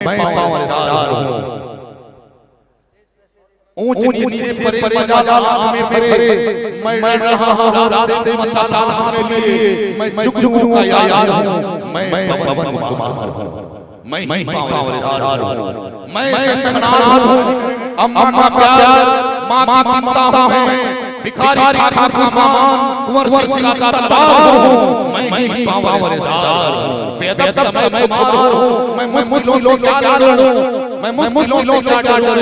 मैं power star हूँ। ऊंच नीचे परे मजाल में फिरे, मैं रहा हूँ रात से मशाल के लिए, मैं जुगनू का यार हूँ, मैं पवन कुमार हूँ, मैं पावर स्टार हूँ, मैं शंखनाद हूँ, अम्मा का प्यार माँ की ममता हूँ, भिखारी ठाकुर का मान, कुंवर सिंह का दरबार हूँ, मैं पावर स्टार हूँ, बेअदब समय कुमार हूँ, मैं मुश्किलों से चार हूँ, मैं मुश्किलों से चार हूँ,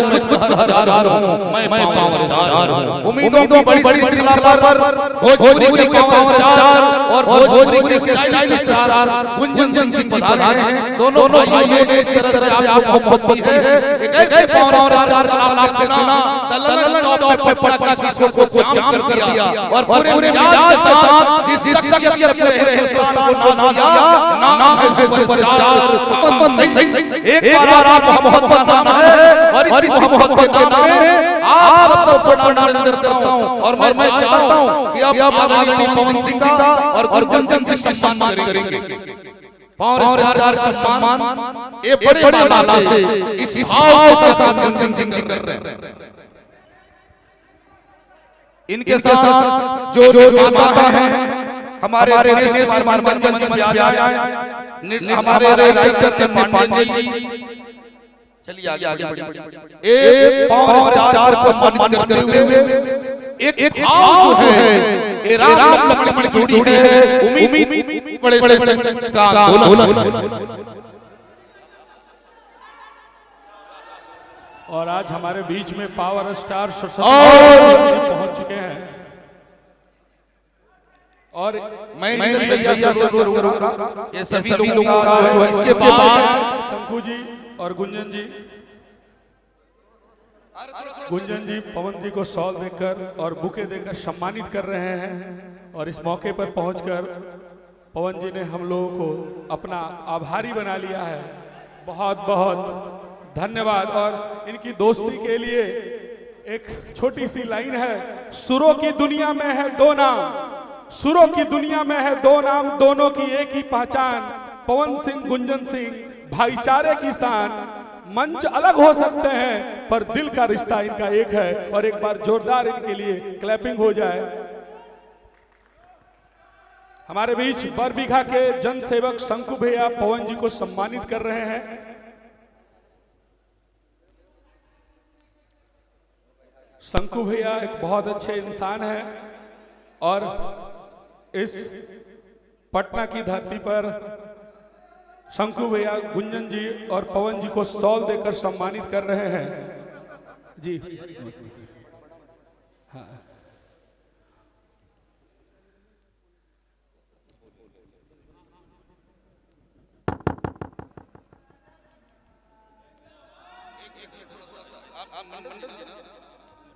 मैं पावर स्टार हूँ। उम्मीदों की बड़ी श्रृंखला पर भोजपुरी के पावर स्टार और भोजपुरी के स्टाइलिश स्टार गुंजन सिंह पधारे हैं। दोनों भाइयों ने जिस तरह से आपको मोहब्बत दी है, एक ऐसे पावर स्टार का आपने सुना, दलदल टॉप पे पटका किसी को जाम कर दिया और पूरे मिजाज के साथ जिस शख्सियत ने अपने हिंदुस्तान को नाज़िया, नाम है सुपरस्टार पवन सिंह। एक बार आप मोहब्बत नाम है और इस मोहब्बत के नाम में आप सबको प्रणाम करता हूं और मैं चाहता हूं कि अब आदरणीय पवन सिंह का और गुंजन सिंह से सम्मान करेंगे। पावर स्टार सम्मान ये बड़े माला से इस भाव के साथ गुंजन सिंह कर रहे हैं। इनके साथ जो माता है हमारे देश कुमार मंच में आ जाए, हमारे राइटर ने पांडे जी, चलिए आगे एक पावर स्टार को सम्मानित करते हुए एक भाव जो है राम लक्ष्मण की जोड़ी है, उम्मीद बड़े का आंदोलन। और आज हमारे बीच में पावर स्टार पहुंच चुके हैं और मैं ये सभी लोगों का जो है इसके बाद शंकु जी और गुंजन जी पवन जी को शॉल देकर और बुके देकर सम्मानित कर रहे हैं। और इस मौके पर पहुंचकर पवन जी ने हम लोगों को अपना आभारी बना लिया है। बहुत बहुत धन्यवाद। और इनकी दोस्ती के लिए एक छोटी सी लाइन है, सुरों की दुनिया में है दो नाम, सुरों की दुनिया में है दो नाम, दोनों की एक ही पहचान, पवन सिंह गुंजन सिंह भाईचारे की शान। मंच अलग हो सकते हैं पर दिल का रिश्ता इनका एक है। और एक बार जोरदार इनके लिए क्लैपिंग हो जाए। हमारे बीच बरबीघा के जनसेवक शंकु भैया पवन जी को सम्मानित कर रहे हैं। शंकु भैया एक बहुत अच्छे इंसान हैं और इस पटना की धरती पर शंकु भैया गुंजन जी और पवन जी को शॉल देकर सम्मानित कर रहे हैं जी। हाँ।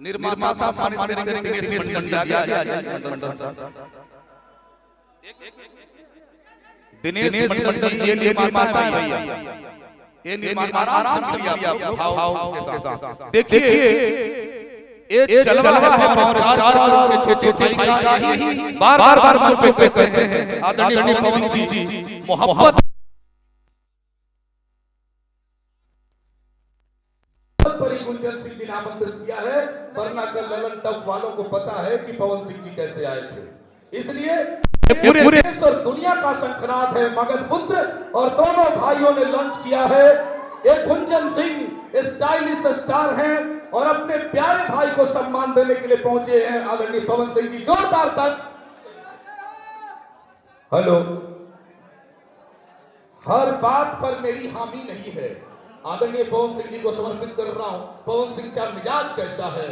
निर्माता साहब दिनेश मंडल जी ये निर्माता है, ये निर्माता आराम से भाव के साथ देखिए ये चलवा है पावर स्टार के छोटे भाई का ही बार-बार जो कहते हैं आदरणीय पवन सिंह जी मोहब्बत पर गुंजन सिंह जी ने आमंत्रित किया है, वरना कल ललन टॉप वालों को पता है कि पवन सिंह जी कैसे आए थे। इसलिए पूरे देश और दुनिया का शंखनाद है मगध पुत्र और दोनों भाइयों ने लॉन्च किया है। एक गुंजन सिंह स्टाइलिश स्टार हैं और अपने प्यारे भाई को सम्मान देने के लिए पहुंचे हैं आदरणीय पवन सिंह जी। जोरदार तक हेलो। हर बात पर मेरी हामी नहीं है, आदरणीय पवन सिंह जी को समर्पित कर रहा हूं। पवन सिंह का मिजाज कैसा है?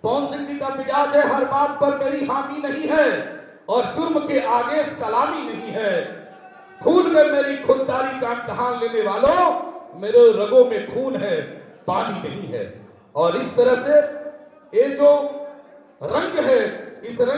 पवन सिंह जी का मिजाज है हर बात पर मेरी हामी नहीं है और जुर्म के आगे सलामी नहीं है। भूल गए मेरी खुददारी का इम्तिहान लेने वालों, मेरे रगों में खून है पानी नहीं है। और इस तरह से ये जो रंग है इस रंग